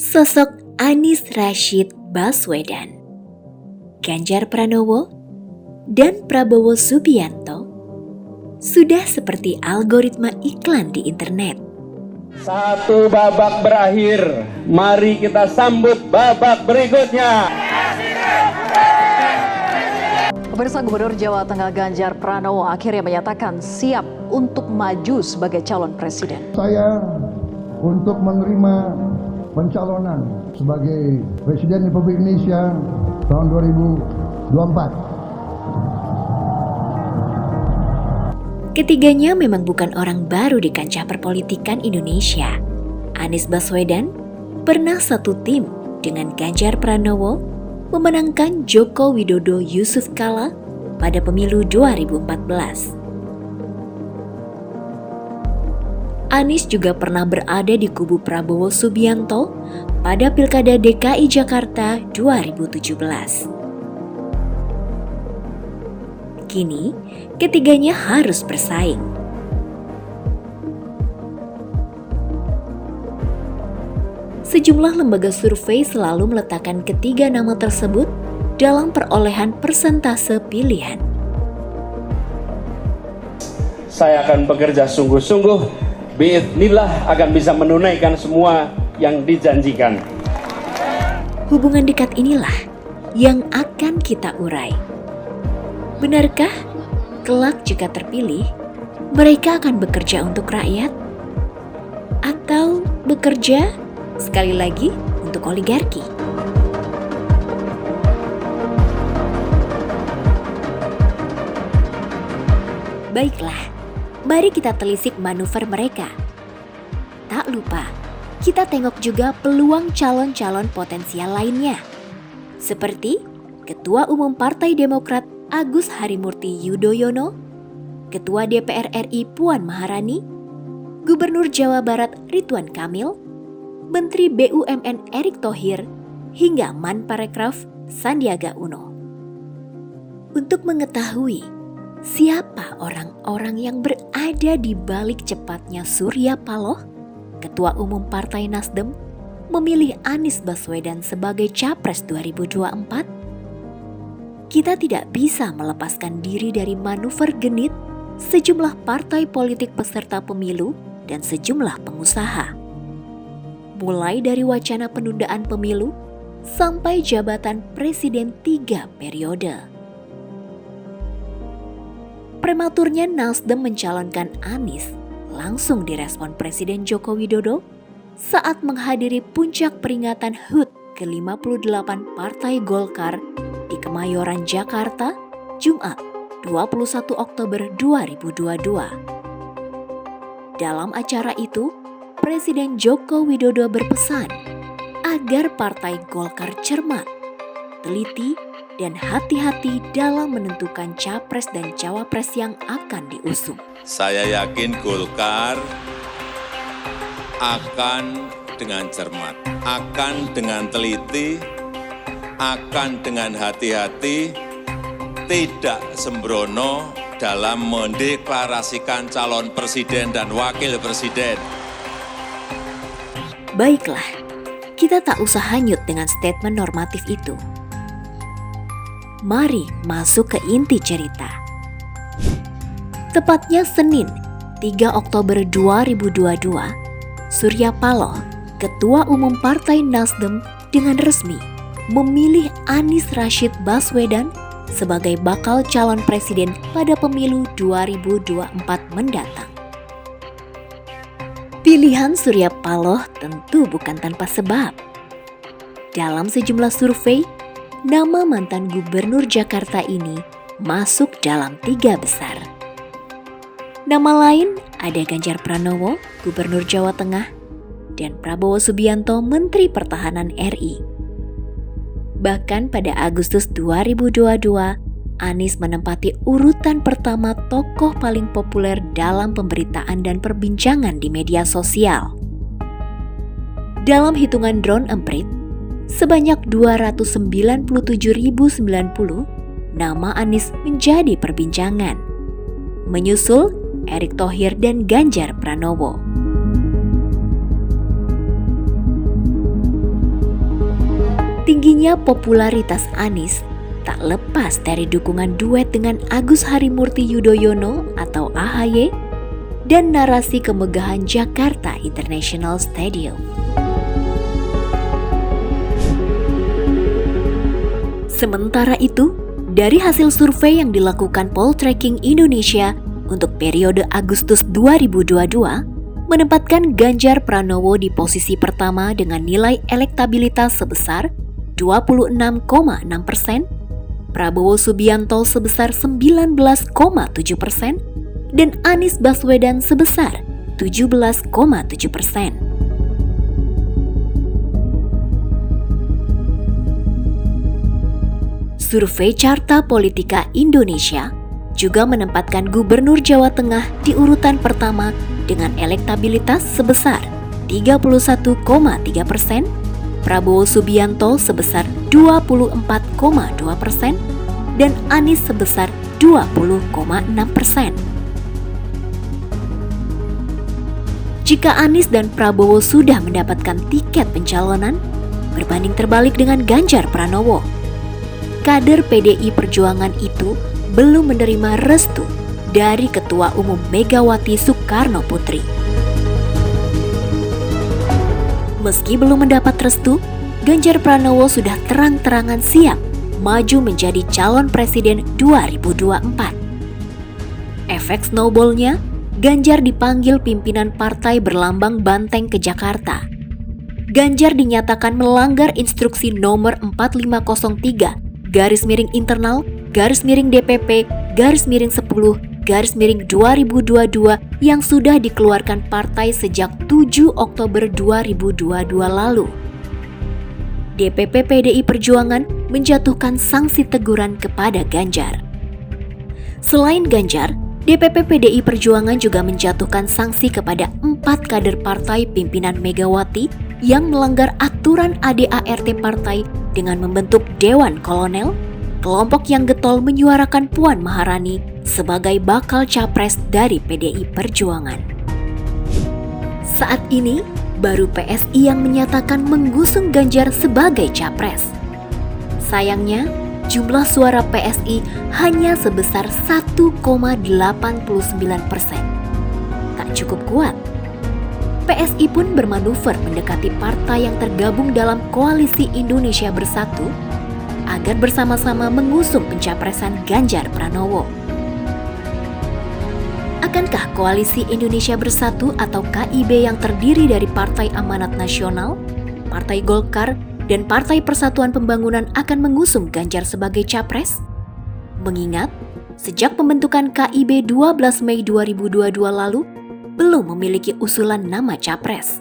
Sosok Anies Rashid Baswedan, Ganjar Pranowo, dan Prabowo Subianto sudah seperti algoritma iklan di internet. Satu babak berakhir, mari kita sambut babak berikutnya. Pemirsa, Gubernur Jawa Tengah Ganjar Pranowo akhirnya menyatakan siap untuk maju sebagai calon presiden. Saya untuk menerima pencalonan sebagai Presiden Republik Indonesia tahun 2024. Ketiganya memang bukan orang baru di kancah perpolitikan Indonesia. Anies Baswedan pernah satu tim dengan Ganjar Pranowo memenangkan Joko Widodo Yusuf Kala pada pemilu 2014. Anies juga pernah berada di kubu Prabowo Subianto pada Pilkada DKI Jakarta 2017. Kini, ketiganya harus bersaing. Sejumlah lembaga survei selalu meletakkan ketiga nama tersebut dalam perolehan persentase pilihan. Saya akan bekerja sungguh-sungguh, biidznillah akan bisa menunaikan semua yang dijanjikan. Hubungan dekat inilah yang akan kita urai. Benarkah kelak jika terpilih, mereka akan bekerja untuk rakyat? Atau bekerja sekali lagi untuk oligarki? Baiklah, mari kita telisik manuver mereka. Tak lupa, kita tengok juga peluang calon-calon potensial lainnya. Seperti Ketua Umum Partai Demokrat Agus Harimurti Yudhoyono, Ketua DPR RI Puan Maharani, Gubernur Jawa Barat Ridwan Kamil, Menteri BUMN Erick Thohir, hingga Manparekraf Sandiaga Uno. Untuk mengetahui siapa orang-orang yang berada di balik cepatnya Surya Paloh, Ketua Umum Partai Nasdem, memilih Anies Baswedan sebagai Capres 2024, kita tidak bisa melepaskan diri dari manuver genit sejumlah partai politik peserta pemilu dan sejumlah pengusaha. Mulai dari wacana penundaan pemilu sampai jabatan presiden 3 periode. Prematurnya Nasdem mencalonkan Anies langsung direspon Presiden Joko Widodo saat menghadiri puncak peringatan HUT ke-58 Partai Golkar di Kemayoran, Jakarta, Jumat 21 Oktober 2022. Dalam acara itu, Presiden Joko Widodo berpesan agar Partai Golkar cermat, teliti, dan hati-hati dalam menentukan capres dan cawapres yang akan diusung. Saya yakin Golkar akan dengan cermat, akan dengan teliti, akan dengan hati-hati, tidak sembrono dalam mendeklarasikan calon presiden dan wakil presiden. Baiklah, kita tak usah hanyut dengan statement normatif itu. Mari masuk ke inti cerita. Tepatnya Senin, 3 Oktober 2022, Surya Paloh, Ketua Umum Partai Nasdem, dengan resmi memilih Anies Rashid Baswedan sebagai bakal calon presiden pada pemilu 2024 mendatang. Pilihan Surya Paloh tentu bukan tanpa sebab. Dalam sejumlah survei, nama mantan Gubernur Jakarta ini masuk dalam 3 besar. Nama lain ada Ganjar Pranowo, Gubernur Jawa Tengah, dan Prabowo Subianto, Menteri Pertahanan RI. Bahkan pada Agustus 2022, Anies menempati urutan pertama tokoh paling populer dalam pemberitaan dan perbincangan di media sosial. Dalam hitungan drone emprit, sebanyak 297.090 nama Anies menjadi perbincangan, menyusul Erick Thohir dan Ganjar Pranowo. Tingginya popularitas Anies tak lepas dari dukungan duet dengan Agus Harimurti Yudhoyono atau AHY dan narasi kemegahan Jakarta International Stadium. Sementara itu, dari hasil survei yang dilakukan Poltreking Indonesia untuk periode Agustus 2022, menempatkan Ganjar Pranowo di posisi pertama dengan nilai elektabilitas sebesar 26,6%, Prabowo Subianto sebesar 19,7% dan Anies Baswedan sebesar 17,7%. Survei Carta Politika Indonesia juga menempatkan Gubernur Jawa Tengah di urutan pertama dengan elektabilitas sebesar 31,3%, Prabowo Subianto sebesar 24,2% dan Anies sebesar 20,6%. Jika Anies dan Prabowo sudah mendapatkan tiket pencalonan, berbanding terbalik dengan Ganjar Pranowo. Kader PDI Perjuangan itu belum menerima restu dari Ketua Umum Megawati Soekarno Putri. Meski belum mendapat restu, Ganjar Pranowo sudah terang-terangan siap maju menjadi calon presiden 2024. Efek snowball-nya, Ganjar dipanggil pimpinan partai berlambang banteng ke Jakarta. Ganjar dinyatakan melanggar instruksi nomor 4503-DPP-10-2022 yang sudah dikeluarkan partai sejak 7 Oktober 2022 lalu. DPP PDI Perjuangan menjatuhkan sanksi teguran kepada Ganjar. Selain Ganjar, DPP PDI Perjuangan juga menjatuhkan sanksi kepada 4 kader partai pimpinan Megawati yang melanggar aturan ADART partai dengan membentuk Dewan Kolonel, kelompok yang getol menyuarakan Puan Maharani sebagai bakal capres dari PDI Perjuangan. Saat ini, baru PSI yang menyatakan menggusung Ganjar sebagai capres. Sayangnya, jumlah suara PSI hanya sebesar 1,89%. Tak cukup kuat. PSI pun bermanuver mendekati partai yang tergabung dalam Koalisi Indonesia Bersatu agar bersama-sama mengusung pencapresan Ganjar Pranowo. Akankah Koalisi Indonesia Bersatu atau KIB yang terdiri dari Partai Amanat Nasional, Partai Golkar, dan Partai Persatuan Pembangunan akan mengusung Ganjar sebagai capres? Mengingat, sejak pembentukan KIB 12 Mei 2022 lalu, belum memiliki usulan nama capres.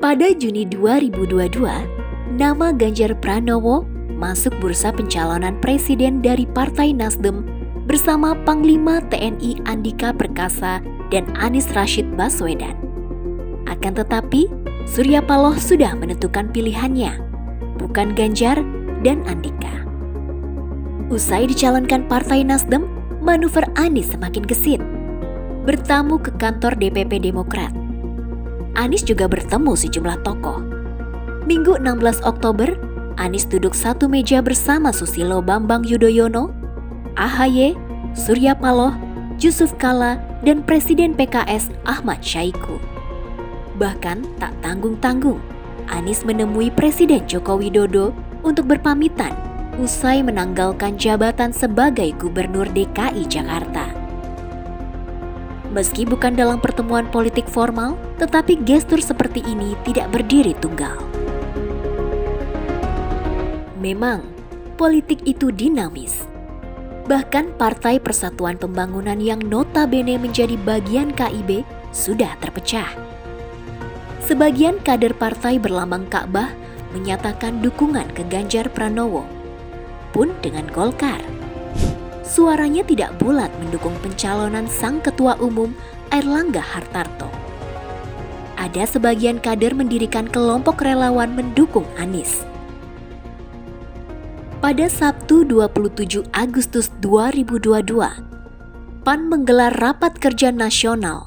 Pada Juni 2022, nama Ganjar Pranowo masuk bursa pencalonan presiden dari Partai Nasdem bersama Panglima TNI Andika Perkasa dan Anies Rashid Baswedan. Akan tetapi, Surya Paloh sudah menentukan pilihannya, bukan Ganjar dan Andika. Usai dicalonkan Partai Nasdem, manuver Anies semakin gesit. Bertamu ke kantor DPP Demokrat. Anies juga bertemu sejumlah tokoh. Minggu 16 Oktober, Anies duduk satu meja bersama Susilo Bambang Yudhoyono, AHY, Surya Paloh, Yusuf Kala, dan Presiden PKS Ahmad Syahiku. Bahkan tak tanggung-tanggung, Anies menemui Presiden Joko Widodo untuk berpamitan usai menanggalkan jabatan sebagai Gubernur DKI Jakarta. Meski bukan dalam pertemuan politik formal, tetapi gestur seperti ini tidak berdiri tunggal. Memang, politik itu dinamis. Bahkan Partai Persatuan Pembangunan yang notabene menjadi bagian KIB sudah terpecah. Sebagian kader partai berlambang Ka'bah menyatakan dukungan ke Ganjar Pranowo, pun dengan Golkar. Suaranya tidak bulat mendukung pencalonan sang Ketua Umum Airlangga Hartarto. Ada sebagian kader mendirikan kelompok relawan mendukung Anies. Pada Sabtu 27 Agustus 2022, PAN menggelar rapat kerja nasional.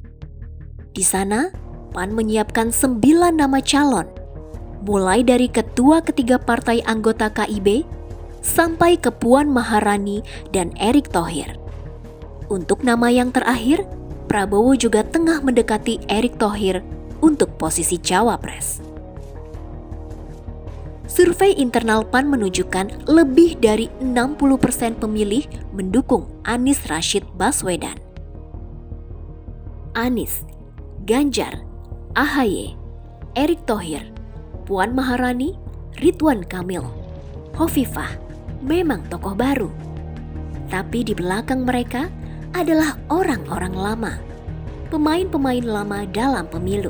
Di sana, PAN menyiapkan 9 nama calon, mulai dari ketua ketiga partai anggota KIB sampai ke Puan Maharani dan Erick Thohir. Untuk nama yang terakhir, Prabowo juga tengah mendekati Erick Thohir untuk posisi cawapres. Survei internal PAN menunjukkan lebih dari 60% pemilih mendukung Anies Rashid Baswedan. Anies, Ganjar, AHY, Erick Thohir, Puan Maharani, Ridwan Kamil, Hovifah memang tokoh baru. Tapi di belakang mereka adalah orang-orang lama, pemain-pemain lama dalam pemilu.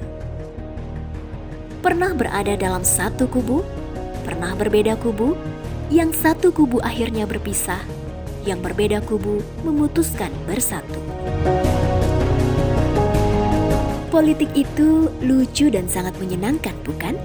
Pernah berada dalam satu kubu, pernah berbeda kubu, yang satu kubu akhirnya berpisah, yang berbeda kubu memutuskan bersatu. Politik itu lucu dan sangat menyenangkan, bukan?